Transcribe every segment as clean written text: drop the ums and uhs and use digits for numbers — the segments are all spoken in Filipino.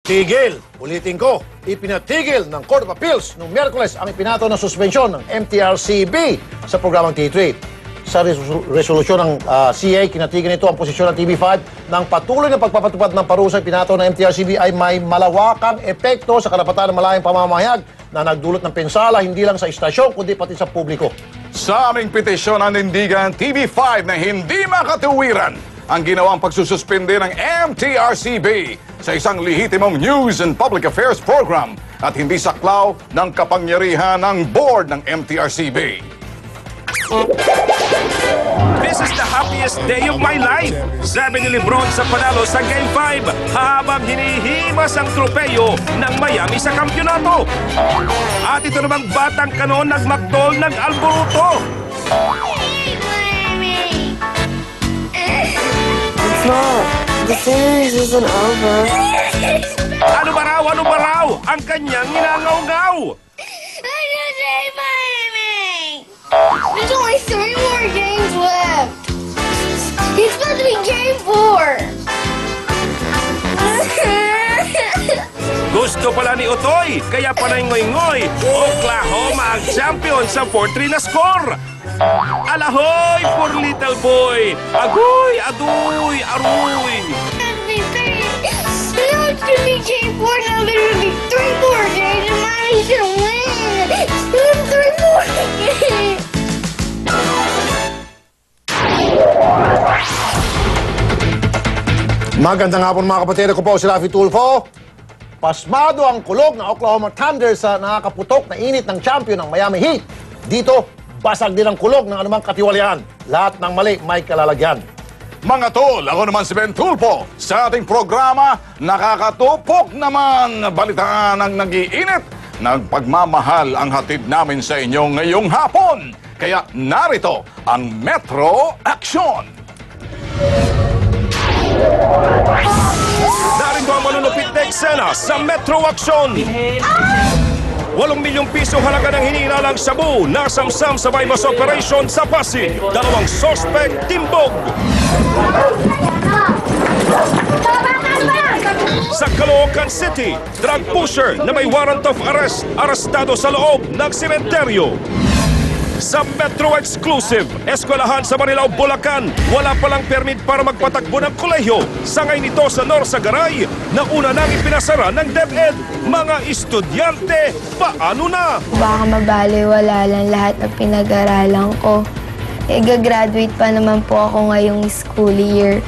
Tigil! Ulitin ko, ipinatigil ng Court of Appeals noong Miyerkules ang ipinato na suspensyon ng MTRCB sa programang T3. Sa resolusyon ng CA, kinatigil nito ang posisyon ng TV5 ng patuloy na pagpapatupad ng parusang pinato ng MTRCB ay may malawakang epekto sa karapatan ng malayang pamamahayag na nagdulot ng pinsala hindi lang sa istasyon kundi pati sa publiko. Sa aming petisyon ang nindigan TV5 na hindi makatuwiran ang ginawang pagsususpende ng MTRCB sa isang lehitimong news and public affairs program at hindi saklaw ng kapangyarihan ng board ng MTRCB. This is the happiest day of my life. Sabi ni Lebron sa panalo sa Game 5 habang hinihimas ang tropeyo ng Miami sa kampyonato. At ito namang batang kanon nagmakdol ng alboruto. Mom, the series isn't over. Ano ba raw? Ang kanyang ninangaw-ngaw. I just hate Miami! There's only 3 more games left! It's supposed to be game 4! Gusto pala ni Otoy, kaya panay ngoy-ngoy. Oklahoma ang champion sa 4-3 na score. Alahoy, poor little boy. Agoy, aduy, aruy. Now it's gonna be game 4, now there's gonna be 3 more games, and Miami's gonna win! 3 more games! Magandang hapon mga kapatid, ako po si Rafi Tulfo. Pasmado ang kulog ng Oklahoma Thunder sa nakakaputok na init ng champion ng Miami Heat. Dito, basag din ang kulog ng anumang katiwalian. Lahat ng mali may kalalagyan. Mga tol, ako naman si Ben Tulfo. Sa ating programa, nakakatupok naman balitaan ng nag-iinit. Nagpagmamahal ang hatid namin sa inyo ngayong hapon. Kaya narito ang Metro Action. Narito ang manunupit na eksena sa Metro Action. 8 milyong piso halaga ng hinilalang shabu nasamsam sa bypass operation sa Pasig. 2 suspect timbog. Sa Caloocan City, drug pusher na may warrant of arrest, arestado sa loob ng sementeryo. Sa Metro Exclusive, eskwelahan sa Marilao, Bulacan, wala palang permit para magpatakbo ng kolehiyo. Sangay nito sa Norsagaray na una nang ipinasara ng DepEd. Mga estudyante, paano na? Baka mabaliwala lang lahat ng pinag-aralan ko. Gagraduate pa naman po ako ngayong school year.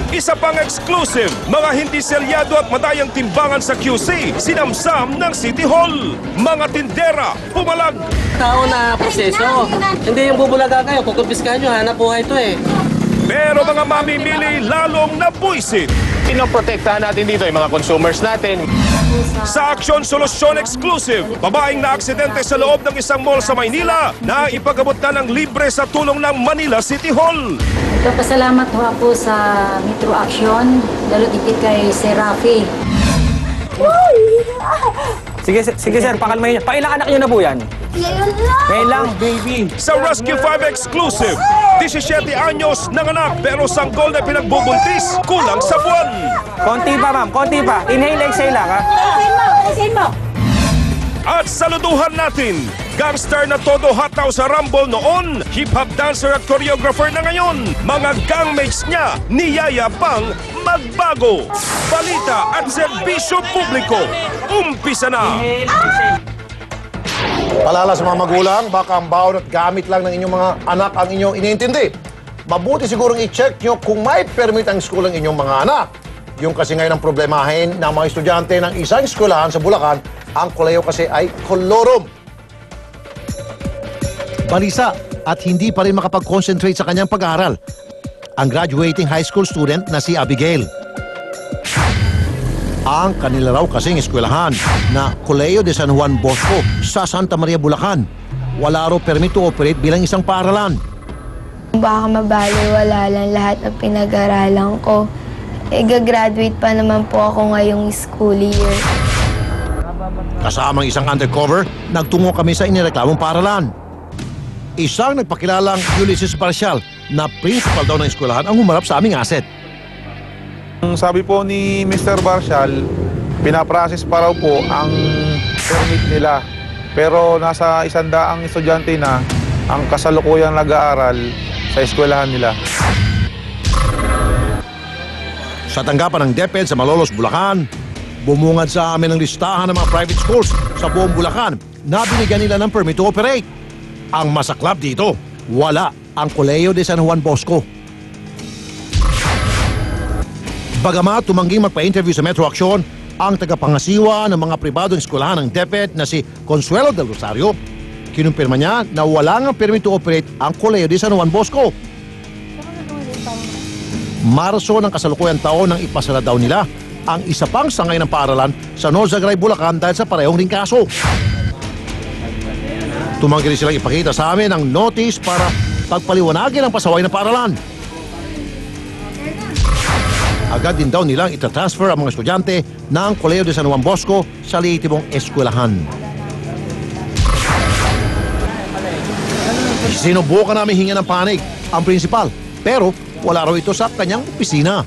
Isa pang exclusive, mga hindi selyado at madayang timbangan sa QC, sinamsam ng City Hall. Mga tindera, pumalag. Tao na proseso. Hindi yung bubulaga kayo, kukumpiskahan nyo, hanap buhay ito eh. Pero mga mamimili lalong nabuisit. Pinoprotektahan natin dito yung mga consumers natin. Sa Aksyon Solusyon Exclusive, babaeng na aksidente sa loob ng isang mall sa Maynila na ipagabot na ng libre sa tulong ng Manila City Hall. Pasalamat ho ako sa Metro Action, lalo dikit kay Sir Rafi. Sige sir, pakalmahin niyo. Pailang anak niyo na po yan? Ngayon lang, baby. Sa Rescue 5 Exclusive, 17 anyos nanganak pero sanggol na pinagbubuntis, kulang sa buwan. Konti pa ma'am, konti pa. Inhale, exhale lang ha. At saluduhan natin, gangster na todo hataw sa Rumble noon, hip-hop dancer at choreographer na ngayon. Mga gangmates niya, niyaya pang magbago. Balita at serbisyo publiko, umpisa na! Palala sa mga magulang, baka ang baon at gamit lang ng inyong mga anak ang inyong iniintindi. Mabuti sigurong i-check nyo kung may permit ang school ng inyong mga anak. Yung kasi ngayon ang problemahin ng mga estudyante ng isang eskwelahan sa Bulacan, ang kolehiyo kasi ay kolorum. Balisa at hindi pa rin makapag-concentrate sa kanyang pag-aaral ang graduating high school student na si Abigail. Ang kanila raw kasing eskwelahan na Colegio de San Juan Bosco sa Santa Maria, Bulacan, wala raw permit to operate bilang isang paaralan. Baka mabaliwala lang lahat ng pinag-aralan ko. Gagraduate pa naman po ako ngayong school year. Kasamang isang undercover, nagtungo kami sa inireklamong paaralan. Isang nagpakilalang Ulysses Parcial na principal daw ng eskwelahan ang humarap sa aming asset. Ang sabi po ni Mr. Barcial, pinaprocess pa raw po ang permit nila. Pero nasa 100 estudyante na ang kasalukuyang nag-aaral sa eskwelahan nila. Sa tanggapan ng DepEd sa Malolos, Bulacan, bumungad sa amin ang listahan ng mga private schools sa buong Bulacan na binigyan nila ng permit to operate. Ang masaklap dito, wala ang Colegio de San Juan Bosco. Bagamat tumangging magpa-interview sa Metro Action, ang tagapangasiwa ng mga pribadong eskwelahan ng DepEd na si Consuelo del Rosario, kinumpirma niya na wala nga permit to operate ang Colegio de San Juan Bosco. Marso ng kasalukuyang taon nang ipasara daw nila ang isa pang sangay ng paaralan sa Norzagray, Bulacan dahil sa parehong ring kaso. Tumanggi rin silang ipakita sa amin ang notice para pagpaliwanagin ang pasaway ng paaralan. Agad din daw nilang itatransfer ang mga estudyante ng Colegio de San Juan Bosco sa lihitimong eskwelahan. Sinubukan namin hinga ng panig ang prinsipal, pero wala raw ito sa kanyang opisina.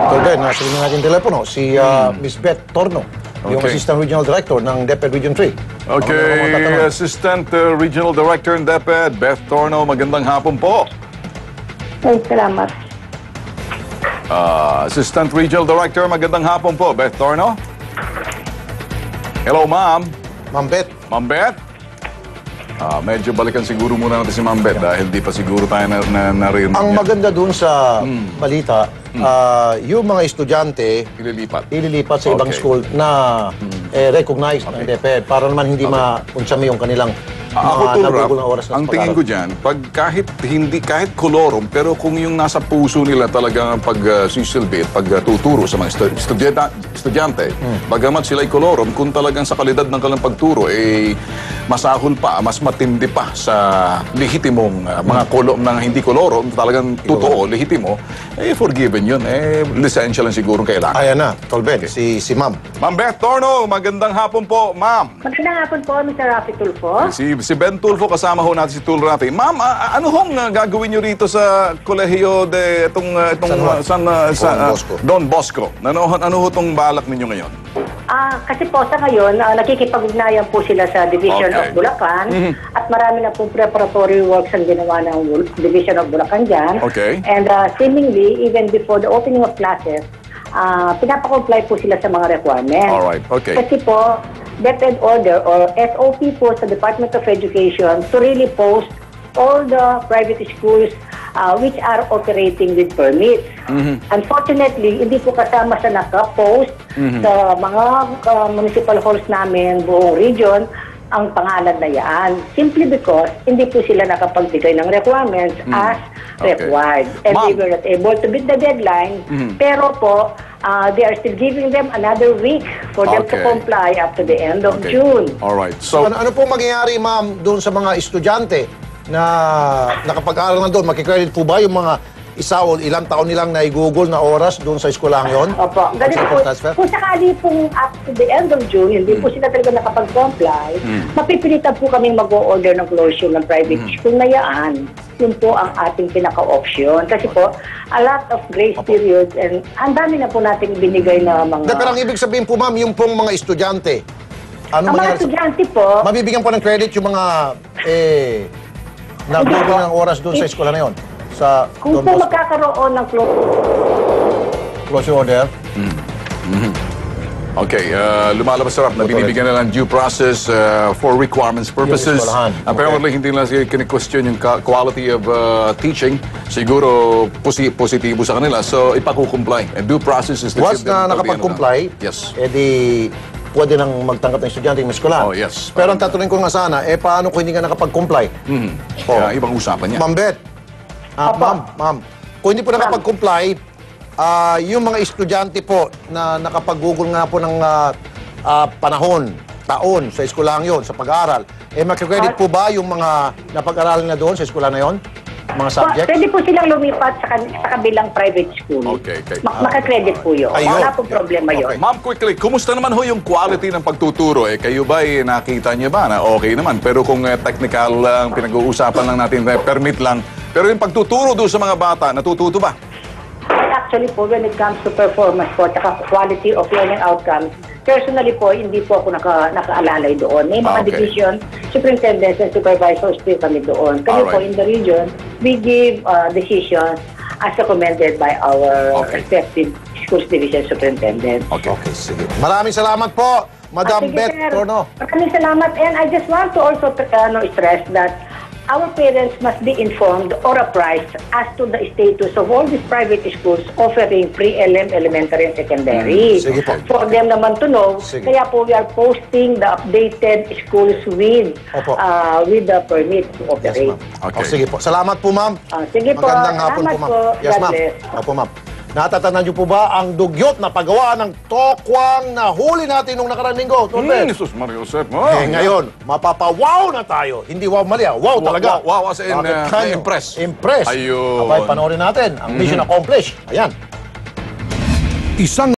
Tolben, nasa rin natin telepono si Miss Beth Torno, yung Okay. Assistant Regional Director ng DepEd Region 3. Okay, Assistant Regional Director ng DepEd, Beth Torno, magandang hapon po. Ay, salamat. Assistant Regional Director, magandang hapon po, Beth Torno. Hello, ma'am. Ma'am Beth, Ma'am Beth? Medyo balikan siguro muna natin si Ma'am Beth dahil di pa siguro tayo narinig. ang maganda dun sa balita, yung mga estudyante ililipat sa ibang Okay. school na recognized ng DepEd para naman hindi maunsami yung kanilang Ako, mga Tulrap, nagugol na oras ng ang tingin ko dyan, pag kahit kolorum, pero kung yung nasa puso nila talagang pagsisilbi at pagtuturo sa mga estudyante, bagamat sila'y kolorum, kung talagang sa kalidad ng kanilang pagturo, masahol pa, mas matindi pa sa lehitimong mga kolom na hindi kolorum, talagang totoo, lehitimo, forgiven yun. Lisensya lang siguro kailangan. Ayan na, Tolben, si Ma'am. Ma'am Beth Torno, magandang hapon po, ma'am. Magandang hapon po, Mr. Rafi Tulfo. Si Ben Tulfo, kasama ho natin si Tulfo natin. Ma'am, ano hong gagawin nyo rito sa Colegio de Don Bosco? Ano ho itong balak ninyo ngayon? Kasi po sa ngayon, nakikipag-ugnayan po sila sa Division Okay. of Bulacan at marami na pong preparatory works ang ginawa ng Division of Bulacan dyan. Okay. And seemingly, even before the opening of classes, pinapakomply po sila sa mga requirements. Alright, okay. Kasi po, DepEd order or SOP po sa Department of Education to really post all the private schools which are operating with permits. Unfortunately, hindi po kasama sa naka-post sa mga municipal halls namin, buong region, ang pangalan na yan. Simply because hindi po sila nakapagbigay ng requirements as required. And they were not able to meet the deadline. Pero po, they are still giving them another week for them to Okay. comply up to the end of June. Alright, So, so, ano po mangyayari, Ma'am, doon sa mga estudyante na nakapag-aral na doon? Makikredit po ba yung mga isa o ilang taon nilang naigugol na oras doon sa eskwelahan yon? Opo. Ganito po, kung sakali pong up to the end of June, hindi po sila talaga nakapag-comply, mapipilitan po kaming mag-o-order ng closure ng private school na yan. Yun po ang ating pinaka-option. Kasi po, a lot of grace periods and ang dami na po natin binigay na mga... Pero ang ibig sabihin po, Ma'am, yung pong mga estudyante, ano Ang mga mangyari estudyante po, mabibigyan po ng credit yung mga nagugol ng oras doon sa eskwela na yon? Sa kung Don po Bosco magkakaroon ng closure order? okay, lumalabas sarap na binibigyan na lang due process for requirements purposes. Yung eskwelahan. Apparently, hindi lang sila kini-question yung quality of teaching. Siguro, positibo sa kanila. So, ipakukomply. And due process is the Once na nakapag-comply, Yes. edi pwede nang magtanggap ng estudyante ng eskwelahan. Oh, yes. Pero ang tatanungin ko nga sana, paano kung hindi ka nakapag-comply? Kaya ibang usapan niya. Ma'am Beth, ma'am, kung hindi po nakapag-comply, yung mga estudyante po na nakapag-google nga po ng panahon, taon sa eskwelahan yon, sa pag-aaral, makikredit po ba yung mga napag-aralan na doon sa eskwelahan na yon? Mga subjects? Pwede po silang lumipat sa kabilang private school. Okay. Makakredit po yun. Ayun. Wala pong problema yun. Okay. Ma'am, quickly, kumusta naman ho yung quality ng pagtuturo? Kayo ba nakita niyo ba na okay naman? Pero kung technical lang, pinag-uusapan lang natin, permit lang, Pero yung pagtuturo doon sa mga bata, natututo ba? Well, actually po, when it comes to performance po, tsaka quality of learning outcomes, personally po, hindi po ako nakaalalay doon. May mga Okay. division, superintendents and supervisors po kami doon. Kami po Alright. in the region, we give decisions as recommended by our Okay. respective schools division superintendents. Okay. Okay, sige. Maraming salamat po, Madam Sige, Beth sir. Torno. Maraming salamat. And I just want to also stress that our parents must be informed or apprised as to the status of all these private schools offering pre-LM, elementary, and secondary. Sige po. For them naman to know. Sige. Kaya po we are posting the updated schools with Opo. with the permit to Yes, operate. ma'am. Okay. Sige po. Salamat po, ma'am. Sige po. Magandang hapon po, Salamat ma'am. po. Yes, God ma'am. bless. Opo, ma'am. Natatandaan niyo po ba ang dugyot na paggawa ng tokwang na huli natin nung nakarang linggo? Jesus Mario Josep. Oh, Ngayon, mapapawaw na tayo. Hindi wow mali, wow talaga. Wow as in, Bakit kayo? impress. Impress. Ayun. Abay, panoorin natin. Ang mission accomplished. Ayan. Isang